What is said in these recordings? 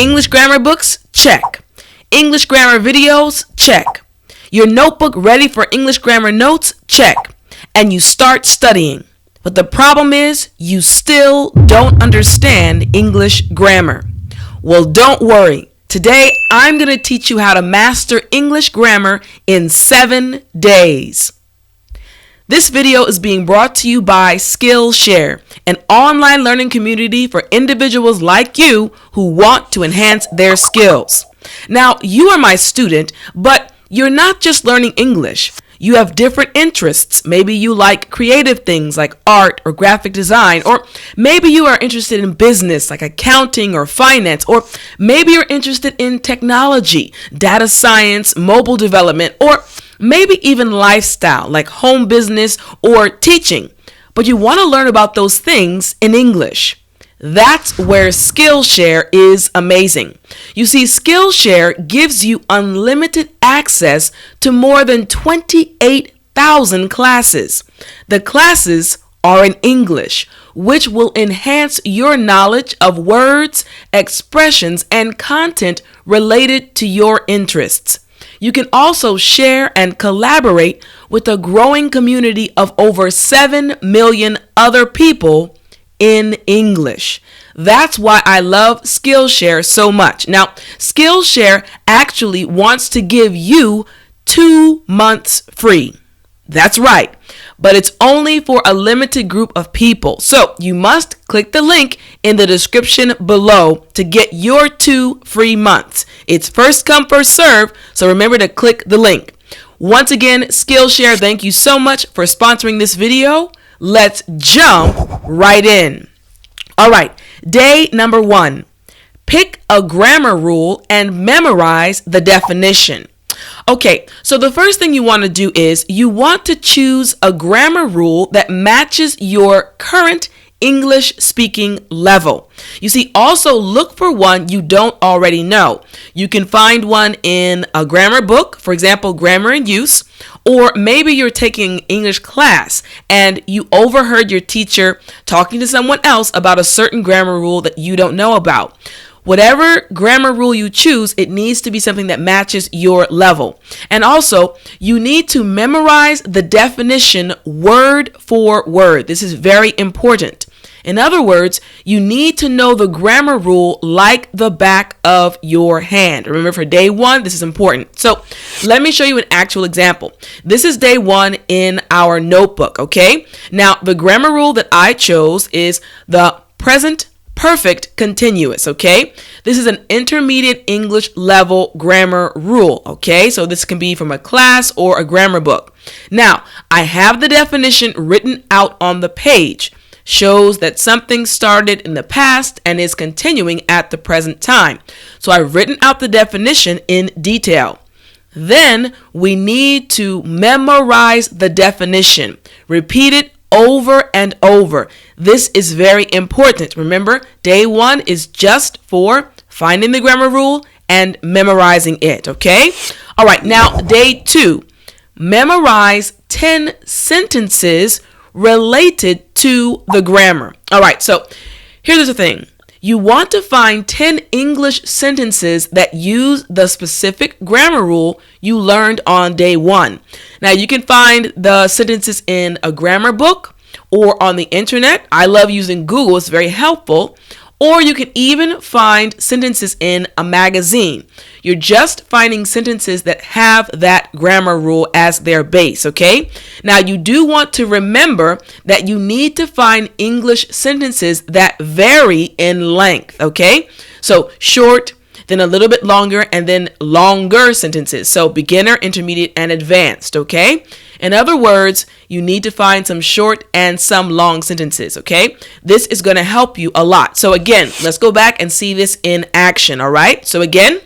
English grammar books? Check. English grammar videos? Check. Your notebook ready for English grammar notes? Check. And you start studying. But the problem is you still don't understand English grammar. Well, don't worry. Today, I'm going to teach you how to master English grammar in 7 days. This video is being brought to you by Skillshare, an online learning community for individuals like you who want to enhance their skills. Now, you are my student, but you're not just learning English. You have different interests. Maybe you like creative things like art or graphic design, or maybe you are interested in business like accounting or finance, or maybe you're interested in technology, data science, mobile development, or maybe even lifestyle like home business or teaching. But you want to learn about those things in English. That's where Skillshare is amazing. You see, Skillshare gives you unlimited access to more than 28,000 classes. The classes are in English, which will enhance your knowledge of words, expressions, and content related to your interests. You can also share and collaborate with a growing community of over 7 million other people in English. That's why I love Skillshare so much. Now, Skillshare actually wants to give you 2 months free. That's right, but it's only for a limited group of people. So you must click the link in the description below to get your 2 free months. It's first come, first serve, so remember to click the link. Once again, Skillshare, thank you so much for sponsoring this video. Let's jump right in. All right, day number 1. Pick a grammar rule and memorize the definition. Okay, so the first thing you want to do is you want to choose a grammar rule that matches your current English speaking level. You see, also look for one you don't already know. You can find one in a grammar book, for example, Grammar in Use, or maybe you're taking English class and you overheard your teacher talking to someone else about a certain grammar rule that you don't know about. Whatever grammar rule you choose, it needs to be something that matches your level. And also, you need to memorize the definition word for word. This is very important. In other words, you need to know the grammar rule like the back of your hand. Remember, for day 1, this is important. So let me show you an actual example. This is day 1 in our notebook, okay? Now, the grammar rule that I chose is the present perfect continuous, okay? This is an intermediate English level grammar rule, okay? So this can be from a class or a grammar book. Now, I have the definition written out on the page. Shows that something started in the past and is continuing at the present time. So I've written out the definition in detail. Then we need to memorize the definition. Repeat it over and over. This is very important. Remember, day 1 is just for finding the grammar rule and memorizing it, okay? All right, now day 2. Memorize 10 sentences related to the grammar. All right, so here's the thing. You want to find 10 English sentences that use the specific grammar rule you learned on day 1. Now, you can find the sentences in a grammar book or on the internet. I love using Google. It's very helpful. Or you can even find sentences in a magazine. You're just finding sentences that have that grammar rule as their base, okay? Now, you do want to remember that you need to find English sentences that vary in length, okay? So short, then a little bit longer, and then longer sentences. So beginner, intermediate, and advanced, okay? In other words, you need to find some short and some long sentences, okay? This is going to help you a lot. So again, let's go back and see this in action, all right? So again,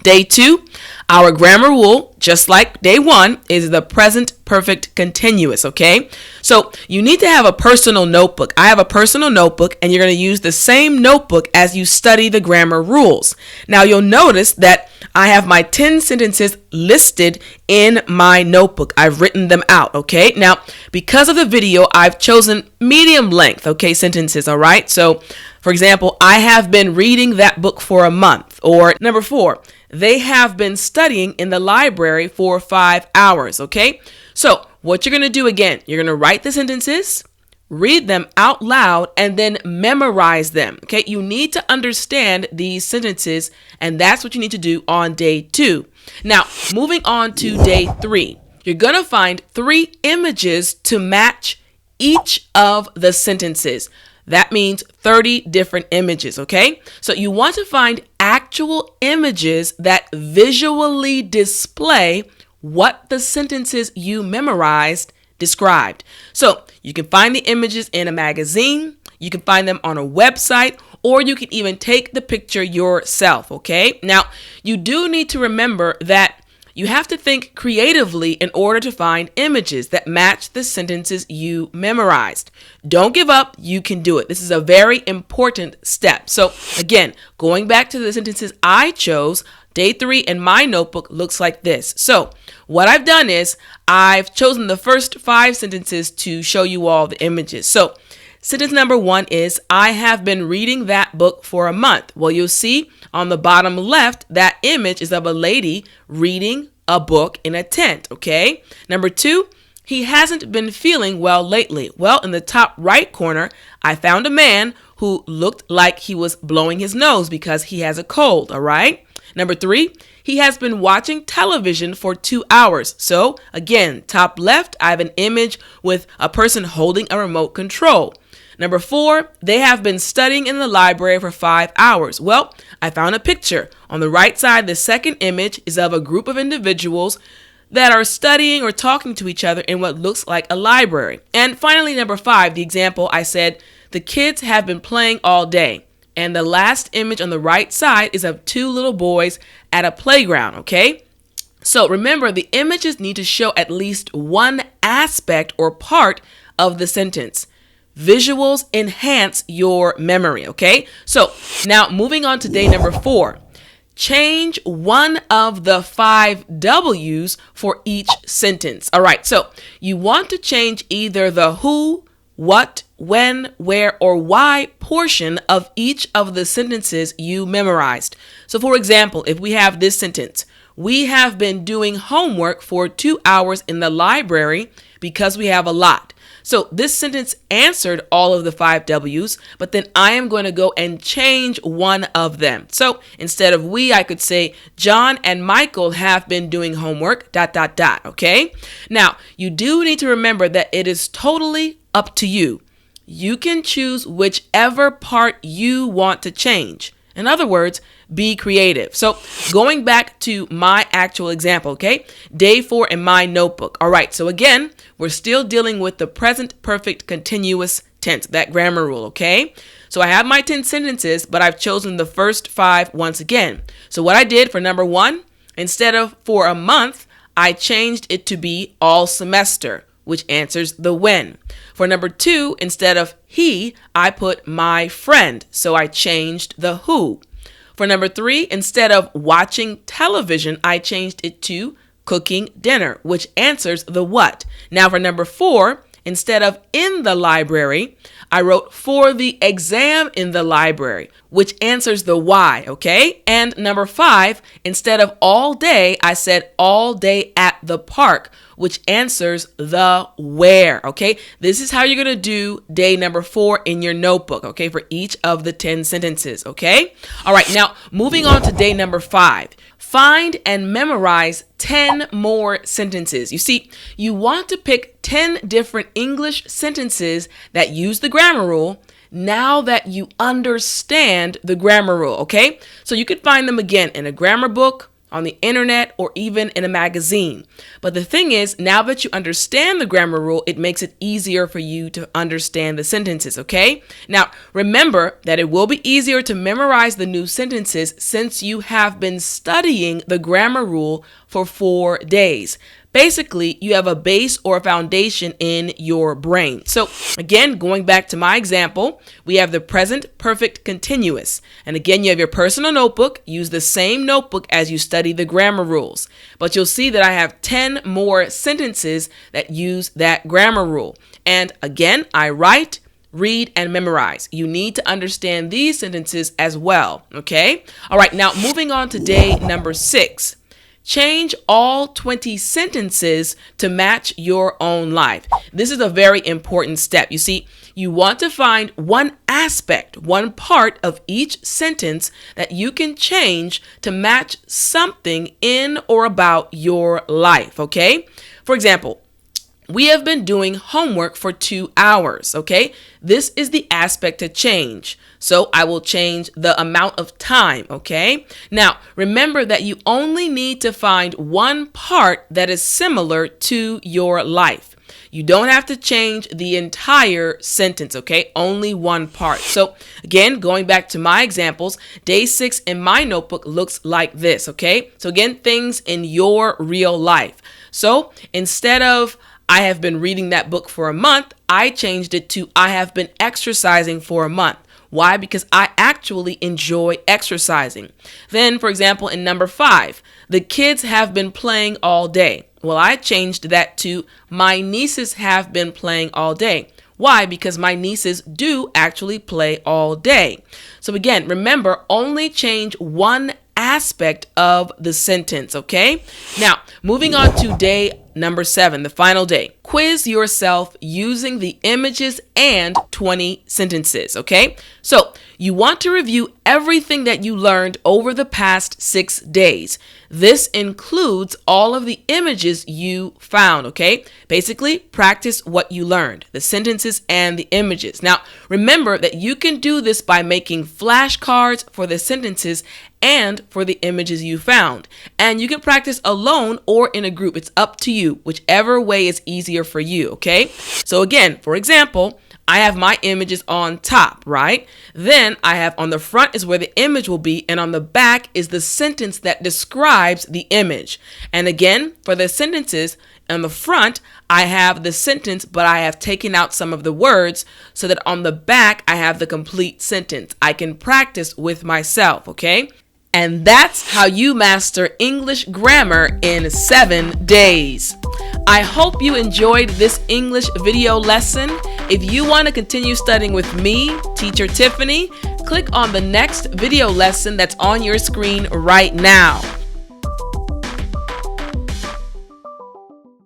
Day 2, our grammar rule, just like day 1, is the present perfect continuous, okay? So you need to have a personal notebook. I have a personal notebook, and you're going to use the same notebook as you study the grammar rules. Now you'll notice that I have my 10 sentences listed in my notebook. I've written them out, okay? Now, because of the video, I've chosen medium length, okay, sentences, all right? So, for example, I have been reading that book for a month. Or number 4, they have been studying in the library for 5 hours, okay? So what you're going to do again, you're going to write the sentences, read them out loud, and then memorize them, okay? You need to understand these sentences, and that's what you need to do on day 2. Now, moving on to day 3, you're going to find 3 images to match each of the sentences. That means 30 different images, okay? So you want to find actual images that visually display what the sentences you memorized described. So you can find the images in a magazine, you can find them on a website, or you can even take the picture yourself, okay? Now, you do need to remember that you have to think creatively in order to find images that match the sentences you memorized. Don't give up. You can do it. This is a very important step. So again, going back to the sentences I chose, day 3 in my notebook looks like this. So what I've done is I've chosen the first 5 sentences to show you all the images. So sentence number 1 is, I have been reading that book for a month. Well, you'll see on the bottom left, that image is of a lady reading a book in a tent, okay? Number 2, he hasn't been feeling well lately. Well, in the top right corner, I found a man who looked like he was blowing his nose because he has a cold, all right? Number 3, he has been watching television for 2 hours. So again, top left, I have an image with a person holding a remote control. Number 4, they have been studying in the library for 5 hours. Well, I found a picture. On the right side, the second image is of a group of individuals that are studying or talking to each other in what looks like a library. And finally, number 5, the example, I said, the kids have been playing all day. And the last image on the right side is of 2 little boys at a playground, okay? So remember, the images need to show at least one aspect or part of the sentence. Visuals enhance your memory, okay? So now moving on to day number 4. Change one of the 5 W's for each sentence. All right, so you want to change either the who, what, when, where, or why portion of each of the sentences you memorized. So for example, if we have this sentence, we have been doing homework for 2 hours in the library because we have a lot. So this sentence answered all of the 5 W's, but then I am going to go and change one of them. So instead of we, I could say John and Michael have been doing homework, ... Okay? Now, you do need to remember that it is totally up to you. You can choose whichever part you want to change. In other words, be creative. So going back to my actual example, okay? Day 4 in my notebook. All right, so again, we're still dealing with the present perfect continuous tense, that grammar rule, okay? So I have my 10 sentences, but I've chosen the first 5 once again. So what I did for number 1, instead of for a month, I changed it to be all semester, which answers the when. For number 2, instead of he, I put my friend, so I changed the who. For number 3, instead of watching television, I changed it to cooking dinner, which answers the what. Now for number 4, instead of in the library, I wrote for the exam in the library, which answers the why, okay? And number 5, instead of all day, I said all day at the park, which answers the where, okay? This is how you're gonna do day number 4 in your notebook, okay? For each of the 10 sentences, okay? All right, now moving on to day number 5. Find and memorize 10 more sentences. You see, you want to pick 10 different English sentences that use the grammar rule now that you understand the grammar rule, okay? So you could find them again in a grammar book, on the internet, or even in a magazine. But the thing is, now that you understand the grammar rule, it makes it easier for you to understand the sentences, okay? Now, remember that it will be easier to memorize the new sentences since you have been studying the grammar rule for 4 days. Basically, you have a base or a foundation in your brain. So again, going back to my example, we have the present perfect continuous. And again, you have your personal notebook. Use the same notebook as you study the grammar rules. But you'll see that I have 10 more sentences that use that grammar rule. And again, I write, read, and memorize. You need to understand these sentences as well, okay? All right, now moving on to day number 6. Change all 20 sentences to match your own life. This is a very important step. You see, you want to find one aspect, one part of each sentence that you can change to match something in or about your life, okay? For example, we have been doing homework for 2 hours, okay? This is the aspect to change. So I will change the amount of time, okay? Now, remember that you only need to find one part that is similar to your life. You don't have to change the entire sentence, okay? Only one part. So again, going back to my examples, day 6 in my notebook looks like this, okay? So again, things in your real life. So instead of I have been reading that book for a month, I changed it to I have been exercising for a month. Why? Because I actually enjoy exercising. Then, for example, in number 5, the kids have been playing all day. Well, I changed that to my nieces have been playing all day. Why? Because my nieces do actually play all day. So again, remember, only change one aspect of the sentence, okay? Now, moving on to day number 7, the final day. Quiz yourself using the images and 20 sentences, okay? So you want to review everything that you learned over the past 6 days. This includes all of the images you found, okay? Basically, practice what you learned, the sentences and the images. Now, remember that you can do this by making flashcards for the sentences and for the images you found. And you can practice alone or in a group. It's up to you, whichever way is easier for you, okay? So again, for example, I have my images on top, right? Then I have on the front is where the image will be, and on the back is the sentence that describes the image. And again, for the sentences, on the front, I have the sentence, but I have taken out some of the words so that on the back, I have the complete sentence. I can practice with myself, okay? And that's how you master English grammar in 7 days. I hope you enjoyed this English video lesson. If you want to continue studying with me, Teacher Tiffany, click on the next video lesson that's on your screen right now.